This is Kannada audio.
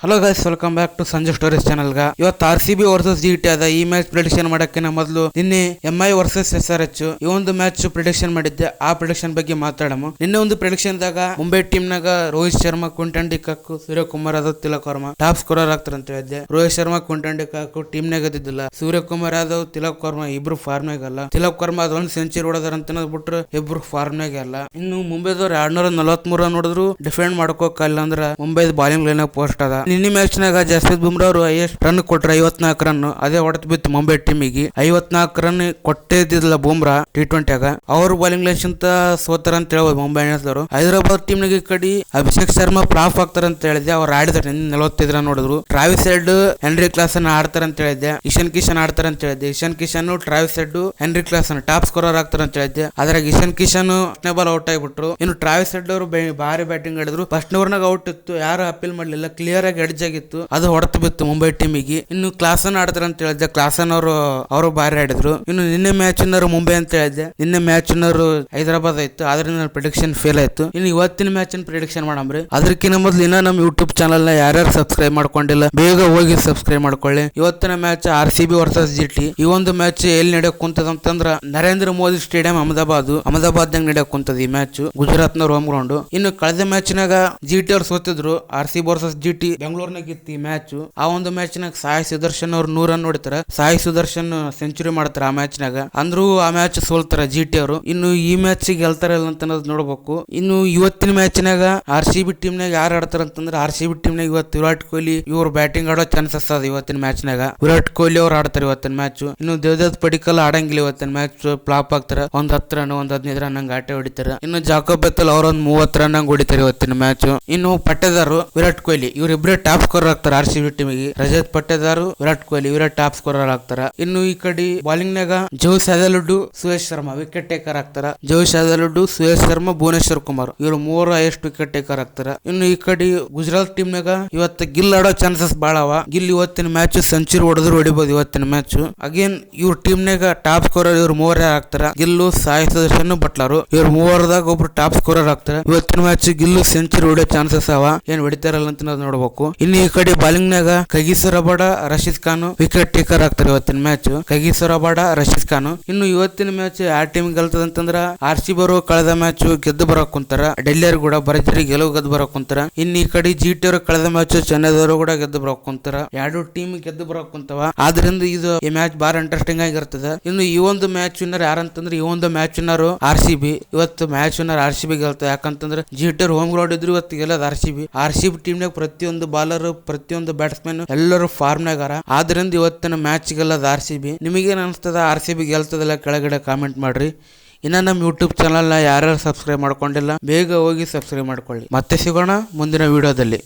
Hello guys, welcome back to Sanju stories channel. ಇವತ್ತು RCB ವರ್ಸಸ್ GT ಅದ. ಈ ಮ್ಯಾಚ್ ಪ್ರಿಡಿಕ್ಷನ್ ಮಾಡಕ್ಕಿನ ಮೊದಲು ನಿನ್ನೆ MI ವರ್ಸಸ್ SRH ಈ ಒಂದು ಮ್ಯಾಚ್ ಪ್ರಿಡಿಕ್ಷನ್ ಮಾಡಿದ್ದೆ. ಆ ಪ್ರಿಡಿಕ್ಷನ್ ಬಗ್ಗೆ ಮಾತಾಡೋಣ. ನಿನ್ನೆ ಒಂದು ಪ್ರಿಡಿಕ್ಷನ್ ದಾಗ ಮುಂಬೈ ಟೀಮ್ ನಾಗ Rohit Sharma, Quinton de Kock, Suryakumar Yadav, Tilak Varma top scorer ಆಗ್ತಾರ ಅಂತ ಹೇಳಿದ್ದೆ. Rohit Sharma, Quinton de Kock team ನಾಗ ಇದ್ದಿದ್ದಿಲ್ಲ. ಸೂರ್ಯಕುಮಾರ್ ಯಾದವ್, ತಿಲಕ್ ವರ್ಮಾ ಇಬ್ರು ಫಾರ್ಮ್ ಆಗಲ್ಲ. ತಿಲಕ್ ವರ್ಮಾ ಅದೊಂದು ಸೆಂಚುರಿ ಹೊಡೆದಾರ ಅಂತ ಬಿಟ್ರೆ ಇಬ್ರು ಫಾರ್ಮ್ ಆಗಲ್ಲ. ಇನ್ನು ಮುಂಬೈದವ್ರು 243 ರನ್ ಹೊಡೆದ್ರು ಡಿಫೆಂಡ್ ಮಾಡ್ಕೋಕಲ್ಲ ಅಂದ್ರ ಮುಂಬೈದ ಬಾಲಿಂಗ್ ಲೈನ್ ಪೋಸ್ಟ್ ಅದ. ನಿನ್ನೆ ಮ್ಯಾಚ್ ನಾಗ ಜಸ್ಪ್ರೀತ್ ಬುಮ್ರಾ ಅವರು ಹೈಯೆಸ್ಟ್ ರನ್ ಕೊಟ್ರ 54 ರನ್. ಅದೇ ಹೊಡೆದ್ ಬಿತ್ತು ಮುಂಬೈ ಟೀಮಿಗೆ. 54 ರನ್ ಕೊಟ್ಟೇ ಇದ್ದಿಲ್ಲ ಬುಮ್ರಾ T20 ಆಗ. ಅವ್ರ ಬಾಲಿಂಗ್ ಲೈನ್ಸ್ ಅಂತ ಸೋತಾರ ಅಂತ ಹೇಳ್ಬೋದು ಮುಂಬೈ ಇಂಡಿಯನ್ಸ್ ಅವರು. ಹೈದರಾಬಾದ್ ಟೀಮ್ ನಾಗ ಈ ಕಡೆ ಅಭಿಷೇಕ್ ಶರ್ಮಾ ಫ್ಲಾಪ್ ಆಗ್ತಾರ ಅಂತ ಹೇಳಿದ್ದೆ. ಅವ್ರು ಆಡಿದಾರೆ 45 ರನ್ ನೋಡಿದ್ರು. ಟ್ರಾವಿಸ್ ಹೆಡ್, ಹೆನ್ರಿ ಕ್ಲಾಸನ್ ಆಡ್ತಾರ ಅಂತ ಹೇಳಿದ್ದೆ. ಇಶಾನ್ ಕಿಶನ್ ಆಡ್ತಾರ ಅಂತ ಹೇಳಿದ್ದೆ. Ishan Kishan, Travis head, henry Klaasen top scorer ಆಗ್ತಾರ ಅಂತ ಹೇಳಿದ್ದೆ. ಅದ್ರಾಗ ಇಶಾನ್ ಕಿಶನ್ ಫಸ್ಟ್ನೇ ಬಾಲ್ ಔಟ್ ಆಗಿಬಿಟ್ರು. ಇನ್ನು ಟ್ರಾವಿಸ್ ಹೆಡ್ ಅವರು ಭಾರಿ ಬ್ಯಾಟಿಂಗ್ ಆಡಿದ್ರು. ಫಸ್ಟ್ ಓವರ್ನಾಗ ಔಟ್ ಇತ್ತು, ಯಾರು ಅಪೀಲ್ ಮಾಡ್ಲಿಲ್ಲ. ಕ್ಲಿಯರ್ ಆಗಿ ಎಡ್ಜ್ ಆಗಿತ್ತು, ಅದು ಹೊಡೆತು ಬಿತ್ತು ಮುಂಬೈ ಟೀಮಿಗೆ. ಇನ್ನು ಕ್ಲಾಸನ್ ಆಡ್ತಾರ ಅಂತ ಹೇಳಿದ್ದೆ. ಕ್ಲಾಸನ್ ಅವರು ಭಾರಿ ಆಡಿದ್ರು. ಇನ್ನು ನಿನ್ನೆ ಮ್ಯಾಚ್ ಮುಂಬೈ ಅಂತ ಹೇಳಿದ್ದೆ. ನಿನ್ನೆ ಮ್ಯಾಚ್ ಹೈದರಾಬಾದ್ ಆಯ್ತು. ಆದ್ರೆ ನನ್ನ ಪ್ರಿಡಿಕ್ಷನ್ ಫೇಲ್ ಆಯ್ತು. ಇನ್ನು ಇವತ್ತಿನ ಮ್ಯಾಚ್ ಪ್ರಿಡಿಕ್ಷನ್ ಮಾಡಮ್ರಿ. ಅದಕ್ಕಿಂತ ಮೊದಲು ಇನ್ನ ನಮ್ಮ ಯೂಟ್ಯೂಬ್ ಚಾನಲ್ ನ ಯಾರ್ಯಾರು ಸಬ್ಸ್ಕ್ರೈಬ್ ಮಾಡ್ಕೊಂಡಿಲ್ಲ ಬೇಗ ಹೋಗಿ ಸಬ್ಸ್ಕ್ರೈಬ್ ಮಾಡ್ಕೊಳ್ಳಿ. ಇವತ್ತಿನ ಮ್ಯಾಚ್ RCB ವರ್ಸಸ್ GT. ಈ ಒಂದು ಮ್ಯಾಚ್ ಎಲ್ಲಿ ನಡೆಯಕ್ ಕುಂತದ ಅಂತಂದ್ರ ನರೇಂದ್ರ ಮೋದಿ ಸ್ಟೇಡಿಯಂ ಅಹಮದಾಬಾದ್ ನಡೆಯಕ್ ಕುಂತದ ಈ ಮ್ಯಾಚ್. ಗುಜರಾತ್ ನ ಹೋಮ್ ಗ್ರೌಂಡ್. ಇನ್ನು ಕಳೆದ ಮ್ಯಾಚ್ ನಾಗ GT ಅವ್ರು ಸೋತಿದ್ರು. RCB ವರ್ಸಸ್ GT ಬೆಂಗಳೂರಿನಾಗ ಇತ್ತು ಈ ಮ್ಯಾಚ್. ಆ ಒಂದು ಮ್ಯಾಚ್ ನಾಗ ಸಾಯಿ ಸುದರ್ಶನ್ ಅವ್ರು 100 ರನ್ ಹೊಡಿತಾರ. ಸಾಯಿ ಸುದರ್ಶನ್ ಸೆಂಚುರಿ ಮಾಡ್ತಾರ ಆ ಮ್ಯಾಚ್ ನಾಗ. ಅಂದ್ರೂ ಆ ಮ್ಯಾಚ್ ಸೋಲ್ತಾರ GT ಅವರು. ಇನ್ನು ಈ ಮ್ಯಾಚ್ ಗೆಲ್ತಾರ ಇಲ್ಲ ಅಂತ ನೋಡ್ಬೇಕು. ಇನ್ನು ಇವತ್ತಿನ ಮ್ಯಾಚ್ ನಾಗ RCB ಟೀಮ್ ನಾಗ ಯಾರು ಆಡ್ತಾರ ಅಂತಂದ್ರೆ RCB ಟೀಮ್ ನಾಗ ಇವತ್ತು ವಿರಾಟ್ ಕೊಹ್ಲಿ ಇವ್ರು ಬ್ಯಾಟಿಂಗ್ ಆಡೋ ಚಾನ್ಸಸ್ ಅದ. ಇವತ್ತಿನ ಮ್ಯಾಚ್ ನಾಗ ವಿರಾಟ್ ಕೊಹ್ಲಿ ಅವ್ರು ಆಡ್ತಾರೆ ಇವತ್ತಿನ ಮ್ಯಾಚ್. ಇನ್ನು ದೇವದತ್ ಪಡಿಕಲ್ ಆಡಂಗಿಲ್ಲ ಇವತ್ತಿನ ಮ್ಯಾಚ್. ಫ್ಲಾಪ್ ಆಗ್ತಾರ. ಒಂದ್ 10 ರನ್, ಒಂದ್ 15 ರನ್ ಹಂಗ ಆಟ ಹೊಡಿತಾರ. ಇನ್ನು ಜಾಕೋಬ್ ಬೆತ್ತಲ್ ಅವ್ರೊಂದ್ 30 ರನ್ ಹಂಗ ಹೊಡಿತಾರೆ ಇವತ್ತಿನ ಮ್ಯಾಚ್. ಇನ್ನು ಪಟ್ಟೇದಾರ್, ವಿರಾಟ್ ಕೊಹ್ಲಿ ಇವರಿಬ್ಬರೇ ಟಾಪ್ ಸ್ಕೋರರ್ ಆಗ್ತಾರ RCB ಟೀಮಿಗೆ. ರಜತ್ ಪಟ್ಟೇದಾರ್, ವಿರಾಟ್ ಕೊಹ್ಲಿ ಇವರೇ ಟಾಪ್ ಸ್ಕೋರರ್ ಆಗ್ತಾರ. ಇನ್ನು ಈ ಕಡೆ ಬಾಲಿಂಗ್ ನಾಗ Jose Hazlewood, Suyesh Sharma wicket taker ಆಗ್ತಾರ. ಜೋಸ್ ಹ್ಯಾಸಲ್ವುಡ್, ಸುಯೇಶ್ ಶರ್ಮಾ, ಭುವನೇಶ್ವರ್ ಕುಮಾರ್ ಇವರು 3 ಹೈಯೆಸ್ಟ್ ವಿಕೆಟ್ ಟೇಕರ್ ಆಗ್ತಾರ. ಇನ್ನು ಈ ಕಡೆ ಗುಜರಾತ್ ಟೀಮ್ ನಾಗ ಇವತ್ತು ಗಿಲ್ ಆಡೋ ಚಾನ್ಸಸ್ ಬಾಳ ಅವ. ಗಿಲ್ ಇವತ್ತಿನ ಮ್ಯಾಚ್ ಸೆಂಚುರಿ ಹೊಡಿಬಹುದು ಇವತ್ತಿನ ಮ್ಯಾಚ್. ಅಗೇನ್ ಇವ್ರ ಟೀಮ್ ನಾಗ ಟಾಪ್ ಸ್ಕೋರರ್ ಇವ್ರು 3 ಆಗ್ತಾರ. ಗಿಲ್ಲು, ಸಾಯಿ ಸುದರ್ಶನ್, ಬಟ್ಲರು ಇವ್ರು 3ದಾಗ ಒಬ್ರು ಟಾಪ್ ಸ್ಕೋರರ್ ಆಗ್ತಾರ. ಇವತ್ತಿನ ಮ್ಯಾಚ್ ಗಿಲ್ಲು ಸೆಂಚುರಿ ಹೊಡಿಯೋ ಚಾನ್ಸಸ್ ಅವ. ಏನ್ ಹೊಡಿತಾರಲ್ಲ ಅಂತ ನೋಡ್ಬೇಕು. ಇನ್ನು ಈ ಕಡೆ ಬಾಲಿಂಗ್ ನಾಗ Kagiso Rabada, Rashid Khan wicket taker ಆಗ್ತಾರೆ ಇವತ್ತಿನ match. Kagiso Rabada, Rashid Khan. ಇನ್ನು ಇವತ್ತಿನ ಮ್ಯಾಚ್ ಯಾವ ಟೀಮ್ ಗೆಲ್ತದ ಅಂತಂದ್ರ RCB ಅವರು ಕಳೆದ ಮ್ಯಾಚ್ ಗೆದ್ದು ಬರಕ್ ಕುಂತಾರ. ಡೆಲ್ಲಿಯರ್ ಕೂಡ ಭರ್ಜರಿ ಗೆಲುವು ಗೆದ್ದು ಬರಕ್ ಕುಂತಾರ. ಇನ್ನು ಈ ಕಡೆ GT ಅವರು ಕಳೆದ ಮ್ಯಾಚ್ ಚೆನ್ನೈದವರು ಕೂಡ ಗೆದ್ದು ಬರಕ್ ಕುಂತಾರ. 2 ಟೀಮ್ ಗೆದ್ದು ಬರಕ್ ಕುಂತಾವ. ಆದ್ರಿಂದ ಇದು ಈ ಮ್ಯಾಚ್ ಬಾಳ ಇಂಟ್ರೆಸ್ಟಿಂಗ್ ಆಗಿರ್ತದ. ಇನ್ನು ಈ ಒಂದು ಮ್ಯಾಚ್ ವಿನ್ನರ್ ಯಾರಂತಂದ್ರೆ ಈ ಒಂದು ಮ್ಯಾಚ್ ವಿನ್ನರ್ RCB. ಇವತ್ತು ಮ್ಯಾಚ್ ವಿನ್ನರ್ RCB ಗೆಲ್ತದ. ಯಾಕಂತಂದ್ರೆ GT ಅವ್ರು ಹೋಮ್ ಗ್ರೌಂಡ್ ಇದ್ರು ಇವತ್ತು ಗೆಲ್ಲದ RCB ಟೀಮ್ ನಾಗ ಪ್ರತಿಯೊಂದು ಬಾಲರ್, ಪ್ರತಿಯೊಂದು ಬ್ಯಾಟ್ಸ್ಮನ್ ಎಲ್ಲರೂ ಫಾರ್ಮ್ ನಾಗಾರ. ಆದ್ರಿಂದ ಇವತ್ತಿನ ಮ್ಯಾಚ್ ಗೆಲ್ಲದ RCB. ನಿಮಗೇನು ಅನಿಸ್ತದ RCB ಗೆಲ್ತದಲ್ಲ ಕೆಳಗಡೆ ಕಾಮೆಂಟ್ ಮಾಡ್ರಿ. ಇನ್ನ ನಮ್ಮ ಯೂಟ್ಯೂಬ್ ಚಾನಲ್ ನ ಯಾರ್ಯಾರು ಸಬ್ಸ್ಕ್ರೈಬ್ ಮಾಡ್ಕೊಂಡಿಲ್ಲ ಬೇಗ ಹೋಗಿ ಸಬ್ಸ್ಕ್ರೈಬ್ ಮಾಡ್ಕೊಳ್ಳಿ. ಮತ್ತೆ ಸಿಗೋಣ ಮುಂದಿನ ವಿಡಿಯೋದಲ್ಲಿ.